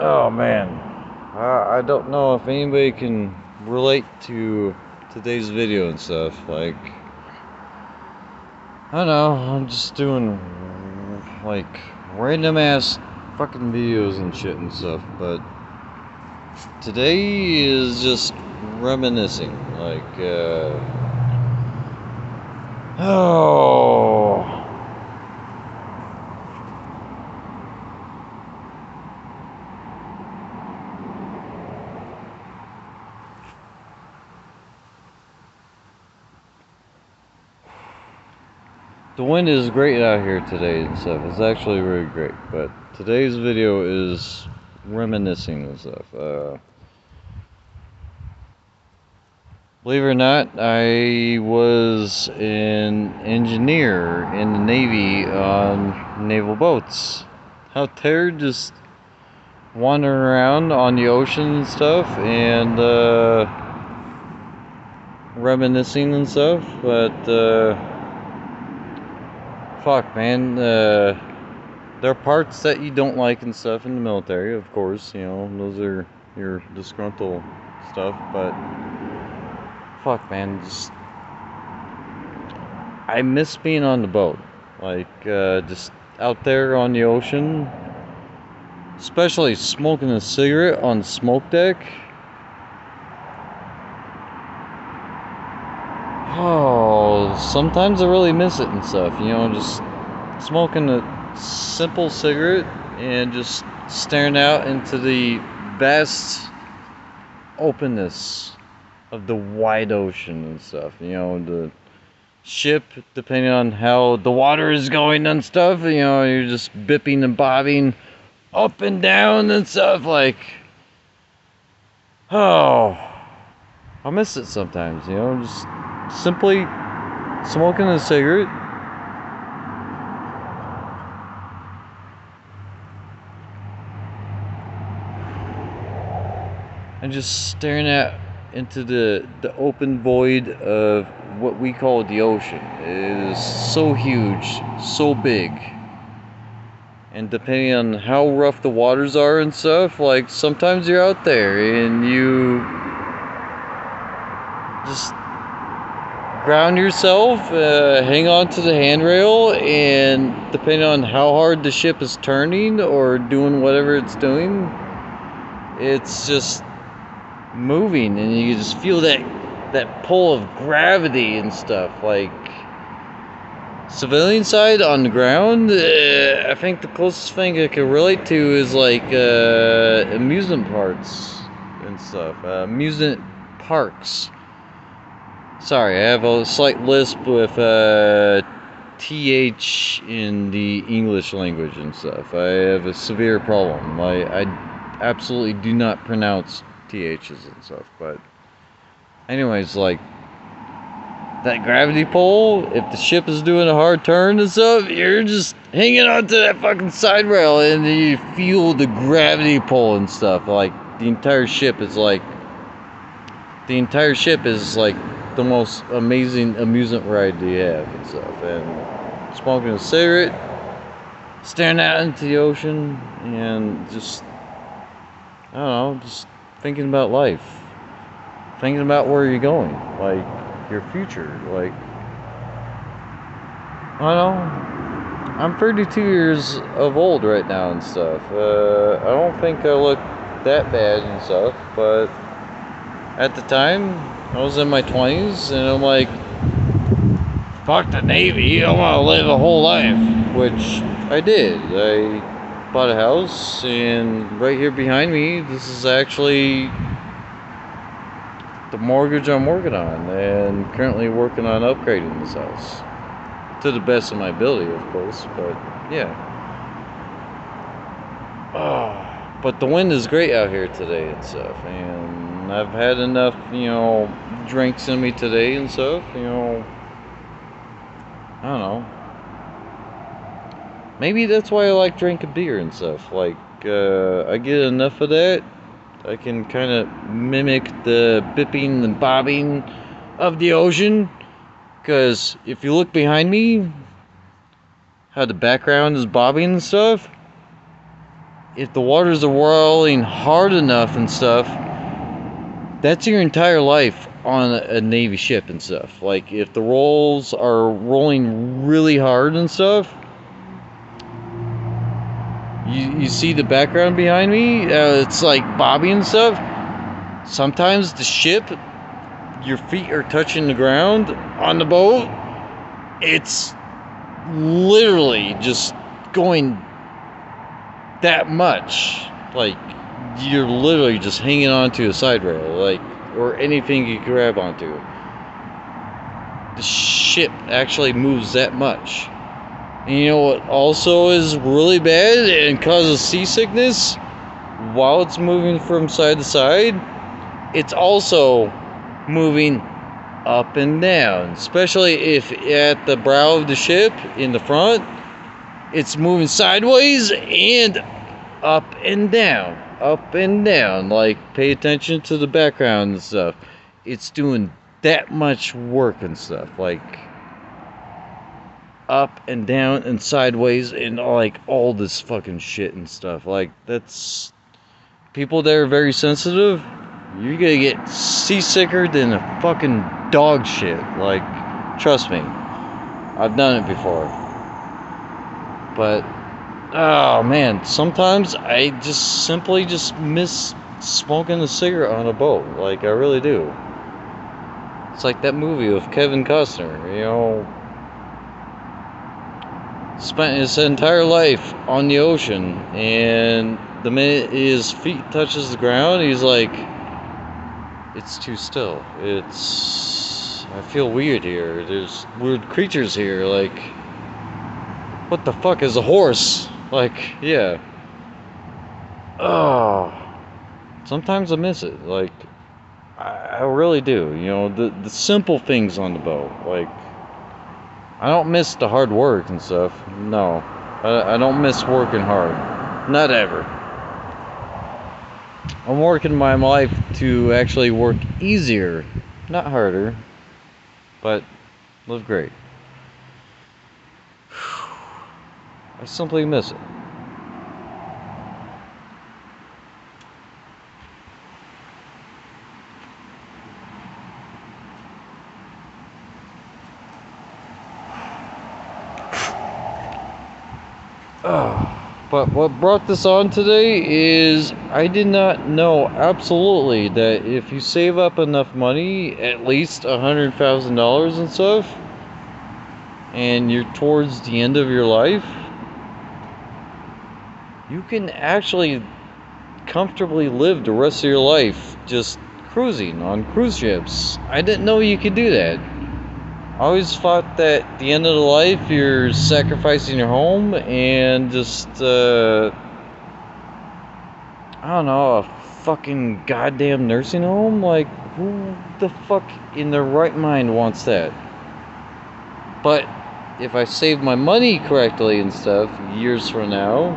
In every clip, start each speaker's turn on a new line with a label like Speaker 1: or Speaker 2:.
Speaker 1: Oh man, I don't know if anybody can relate to today's video and stuff. Like, I don't know, I'm just doing like random ass fucking videos and shit and stuff. But today is just reminiscing. Like, oh. The wind is great out here today and stuff. It's actually really great. But today's video is reminiscing and stuff. Believe it or not, I was an engineer in the Navy on naval boats. Out there just wandering around on the ocean and stuff and reminiscing and stuff. But fuck, man, there are parts that you don't like and stuff in the military, of course, you know, those are your disgruntled stuff, but fuck, man, just I miss being on the boat, like, just out there on the ocean, especially smoking a cigarette on the smoke deck. Oh, sometimes I really miss it and stuff, you know, just smoking a simple cigarette and just staring out into the vast openness of the wide ocean and stuff, you know, the ship, depending on how the water is going and stuff, you know, you're just bipping and bobbing up and down and stuff, like, oh, I miss it sometimes, you know, just simply smoking a cigarette and just staring out into the open void of what we call the ocean. It is so huge, so big, and depending on how rough the waters are and stuff, like sometimes you're out there and you just ground yourself, hang on to the handrail, and depending on how hard the ship is turning or doing whatever it's doing, it's just moving, and you just feel that pull of gravity and stuff. Like, civilian side on the ground, I think the closest thing I can relate to is like amusement parks and stuff. Amusement parks. Sorry, I have a slight lisp with TH in the English language and stuff. I have a severe problem. I absolutely do not pronounce THs and stuff. But anyways, like, that gravity pull, if the ship is doing a hard turn and stuff, you're just hanging onto that fucking side rail and you feel the gravity pull and stuff. Like, the entire ship is like the most amazing amusement ride you have and stuff. And smoking a cigarette, staring out into the ocean, and just, I don't know, just thinking about life, thinking about where you're going, like your future. Like, I don't know, I'm 32 years of old right now and stuff. I don't think I look that bad and stuff, but at the time I was in my 20s and I'm like, fuck the Navy, I want to live a whole life, which I did. I bought a house, and right here behind me, this is actually the mortgage I'm working on, and currently working on upgrading this house to the best of my ability, of course. But yeah, but the wind is great out here today and stuff, and I've had enough, you know, drinks in me today and stuff, you know. I don't know. Maybe that's why I like drinking beer and stuff. Like, I get enough of that, I can kind of mimic the bipping and bobbing of the ocean. Because if you look behind me, how the background is bobbing and stuff, if the waters are rolling hard enough and stuff, that's your entire life on a Navy ship and stuff. Like, if the rolls are rolling really hard and stuff, you see the background behind me? It's like bobbing and stuff. Sometimes the ship, your feet are touching the ground on the boat. It's literally just going that much. Like, you're literally just hanging onto a side rail, like, or anything you can grab onto. The ship actually moves that much. And you know what also is really bad and causes seasickness? While it's moving from side to side, it's also moving up and down. Especially if at the brow of the ship in the front, it's moving sideways and up and down. Up and down. Like, pay attention to the background and stuff. It's doing that much work and stuff. Like, up and down and sideways and like all this fucking shit and stuff. Like, that's people that are very sensitive, you're gonna get seasicker than a fucking dog shit. Like, trust me, I've done it before. But oh man, sometimes I just simply just miss smoking a cigarette on a boat. Like, I really do. It's like that movie with Kevin Costner, you know, spent his entire life on the ocean, and the minute his feet touches the ground, he's like, it's too still. I feel weird here. There's weird creatures here. Like, what the fuck is a horse? Like, yeah. Oh, sometimes I miss it. Like, I really do. You know, the simple things on the boat. Like, I don't miss the hard work and stuff. No. I don't miss working hard. Not ever. I'm working my life to actually work easier. Not harder. But live great. I simply miss it. But what brought this on today is I did not know absolutely that if you save up enough money, at least $100,000 and stuff, and you're towards the end of your life, you can actually comfortably live the rest of your life just cruising on cruise ships. I didn't know you could do that. I always thought that at the end of the life, you're sacrificing your home and just, I don't know, a fucking goddamn nursing home? Like, who the fuck in their right mind wants that? But if I save my money correctly and stuff, years from now,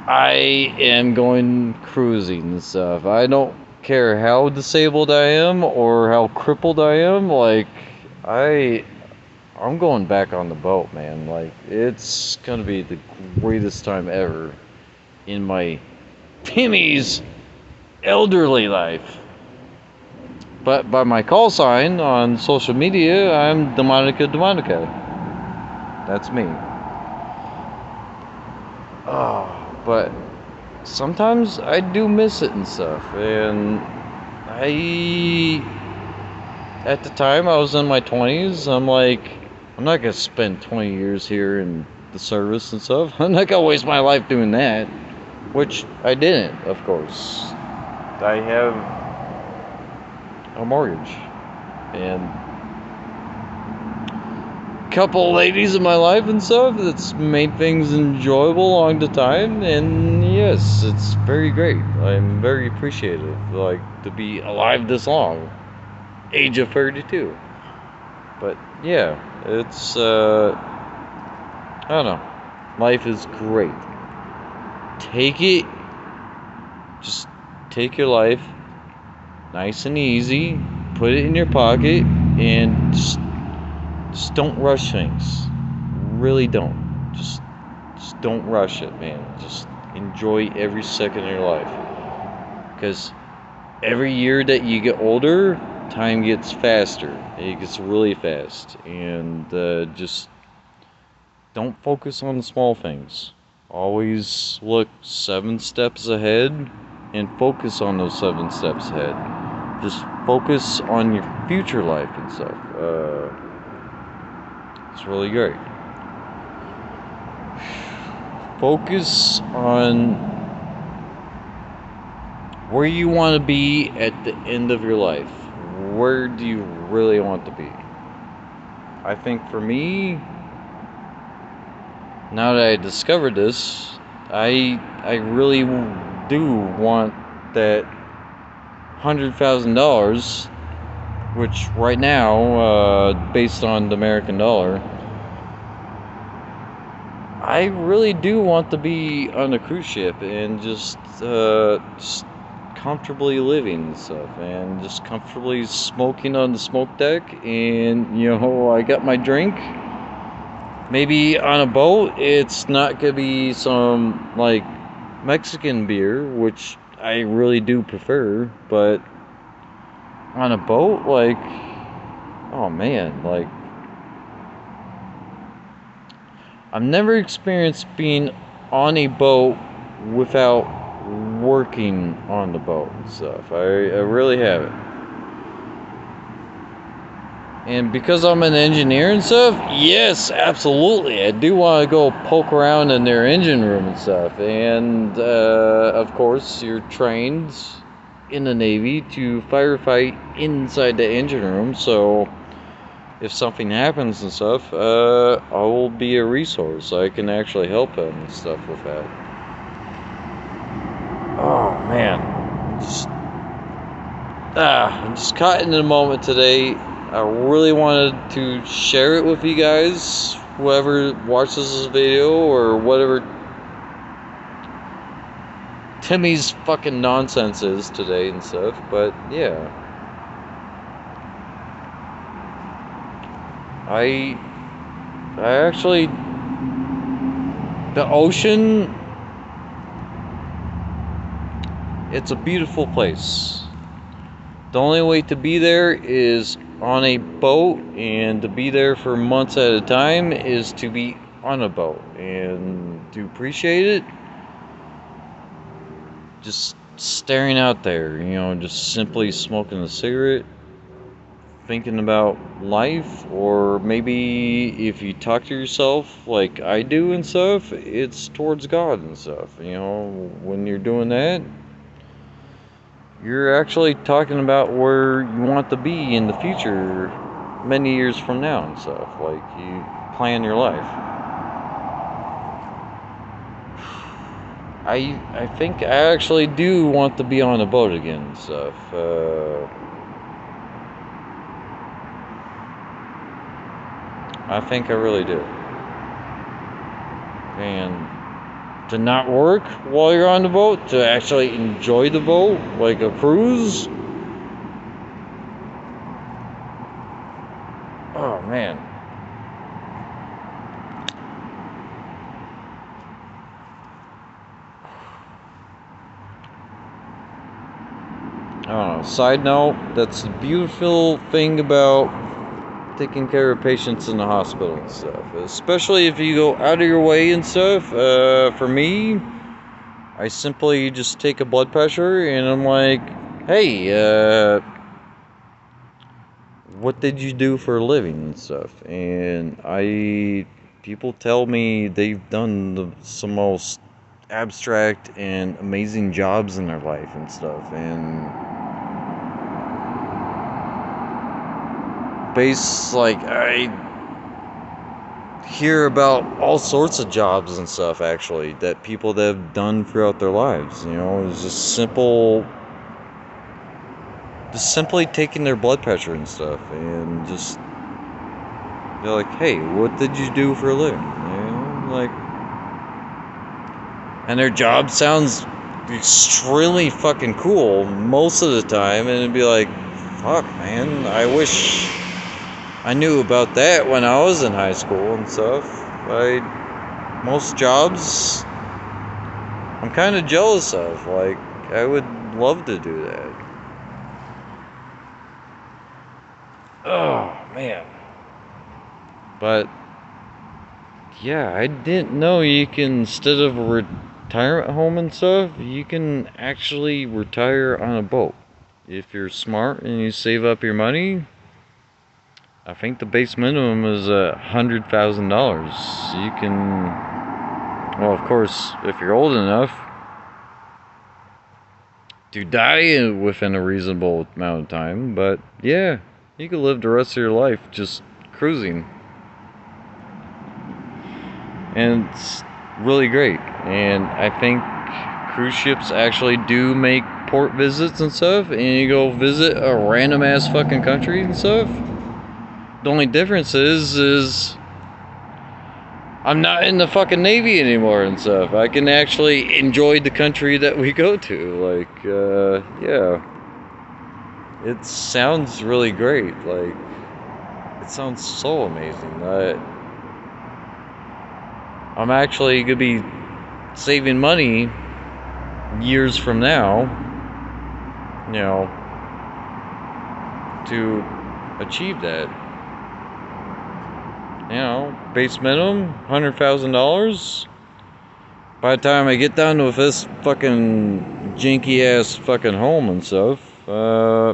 Speaker 1: I am going cruising and stuff. I don't care how disabled I am or how crippled I am. Like, I'm going back on the boat, man. Like, it's gonna be the greatest time ever in my Timmy's elderly life. But by my call sign on social media, I'm Demonica. That's me. Oh, but sometimes I do miss it and stuff. And at the time, I was in my 20s. I'm like, I'm not gonna spend 20 years here in the service and stuff. I'm not gonna waste my life doing that. Which I didn't, of course. I have a mortgage and a couple ladies in my life and stuff that's made things enjoyable along the time. And yes, it's very great. I'm very appreciative, like, to be alive this long, age of 32. But yeah, it's I don't know, life is great. Just take your life nice and easy, put it in your pocket, and just don't rush things. Really don't. Just don't rush it, man. Just enjoy every second of your life. Because every year that you get older, time gets faster. It gets really fast. And just don't focus on the small things. Always look 7 steps ahead and focus on those 7 steps ahead. Just focus on your future life and stuff. It's really great. Focus on where you want to be at the end of your life. Where do you really want to be? I think for me, now that I discovered this, I really do want that $100,000, which right now, based on the American dollar, I really do want to be on a cruise ship and just comfortably living and stuff, and just comfortably smoking on the smoke deck, and I got my drink. Maybe on a boat, it's not gonna be some like Mexican beer, which I really do prefer, but on a boat, like, oh man, like, I've never experienced being on a boat without working on the boat and stuff. I really haven't. And because I'm an engineer and stuff, yes, absolutely. I do want to go poke around in their engine room and stuff. And, of course, you're trained in the Navy to firefight inside the engine room. So if something happens and stuff, I will be a resource. I can actually help them and stuff with that. Oh, man. I'm just caught in the moment today. I really wanted to share it with you guys, whoever watches this video, or whatever Timmy's fucking nonsense is today and stuff, but yeah. I actually, the ocean, it's a beautiful place. The only way to be there is on a boat, and to be there for months at a time is to be on a boat, and to appreciate it, just staring out there, just simply smoking a cigarette, thinking about life, or maybe if you talk to yourself like I do and stuff, it's towards God and stuff. When you're doing that, you're actually talking about where you want to be in the future many years from now and stuff. Like, you plan your life. I think I actually do want to be on a boat again and stuff. I think I really do. And to not work while you're on the boat, to actually enjoy the boat like a cruise. Oh man. I don't know. Side note, that's the beautiful thing about taking care of patients in the hospital and stuff. Especially if you go out of your way and stuff. For me, I simply just take a blood pressure and I'm like, hey, what did you do for a living and stuff? And people tell me they've done some most abstract and amazing jobs in their life and stuff. And I hear about all sorts of jobs and stuff, actually, that people that have done throughout their lives. It's just simply taking their blood pressure and stuff, and just they're like, hey, what did you do for a living? And their job sounds extremely fucking cool most of the time, and it'd be like, fuck, man, I wish I knew about that when I was in high school and stuff. most jobs I'm kind of jealous of. Like, I would love to do that. Oh, man. But, yeah, I didn't know you can, instead of a retirement home and stuff, you can actually retire on a boat. If you're smart and you save up your money, I think the base minimum is $100,000. You can, well, of course, if you're old enough to die within a reasonable amount of time, but yeah, you could live the rest of your life just cruising. And it's really great. And I think cruise ships actually do make port visits and stuff, and you go visit a random ass fucking country and stuff. The only difference is I'm not in the fucking Navy anymore and stuff. I can actually enjoy the country that we go to. Like, yeah. It sounds really great. Like, it sounds so amazing. I'm actually gonna be saving money years from now, you know, to achieve that. You know, base minimum, $100,000. By the time I get done with this fucking janky ass fucking home and stuff,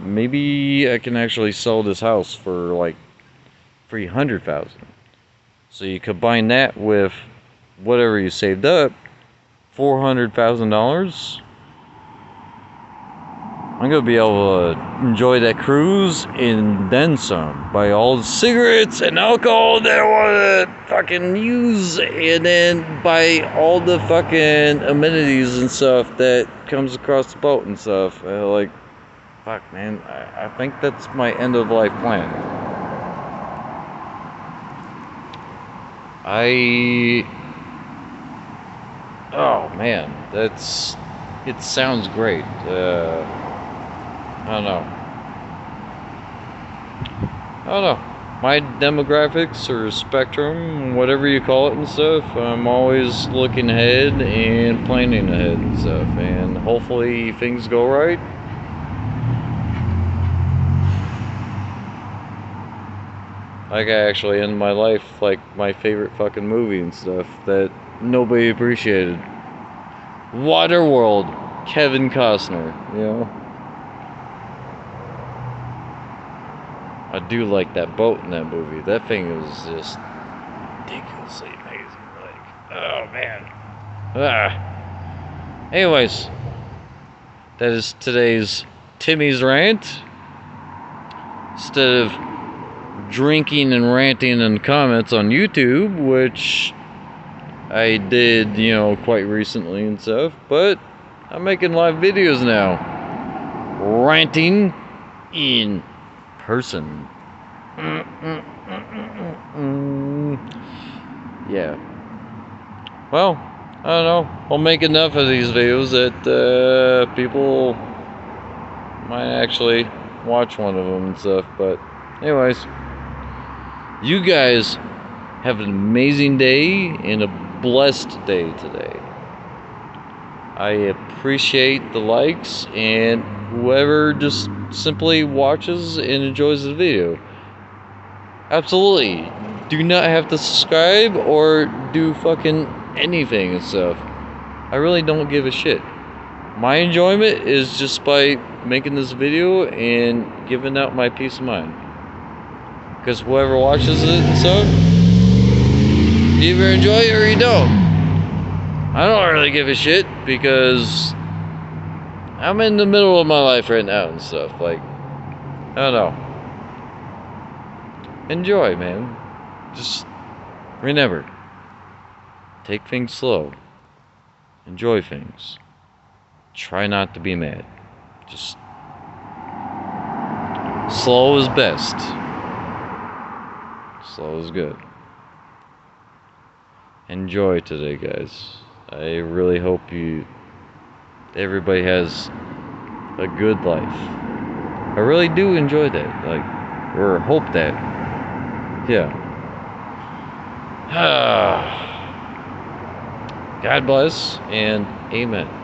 Speaker 1: maybe I can actually sell this house for like $300,000. So you combine that with whatever you saved up, $400,000. I'm gonna be able to enjoy that cruise and then some. Buy all the cigarettes and alcohol that I want to fucking use, and then buy all the fucking amenities and stuff that comes across the boat and stuff. Like, fuck, man. I think that's my end of life plan. Oh man, it sounds great. I don't know. My demographics or spectrum, whatever you call it and stuff, I'm always looking ahead and planning ahead and stuff. And hopefully things go right. Like, I actually end my life like my favorite fucking movie and stuff that nobody appreciated. Waterworld, Kevin Costner, you know? I do like that boat in that movie. That thing is just ridiculously amazing. Like, oh man. Anyways, that is today's Timmy's rant. Instead of drinking and ranting in comments on YouTube, which I did, you know, quite recently and stuff, but I'm making live videos now. Ranting in person. Yeah. Well, I don't know. I'll make enough of these videos that people might actually watch one of them and stuff. But anyways, you guys have an amazing day and a blessed day today. I appreciate the likes and whoever just simply watches and enjoys the video. Absolutely. Do not have to subscribe or do fucking anything and stuff. I really don't give a shit. My enjoyment is just by making this video and giving out my peace of mind. Because whoever watches it and stuff, you either enjoy it or you don't. I don't really give a shit because I'm in the middle of my life right now and stuff. Like, I don't know. Enjoy, man. Just remember, take things slow. Enjoy things. Try not to be mad. Just slow is best. Slow is good. Enjoy today, guys. I really hope everybody has a good life. I really do enjoy that. Like, or hope that. Yeah. God bless and amen.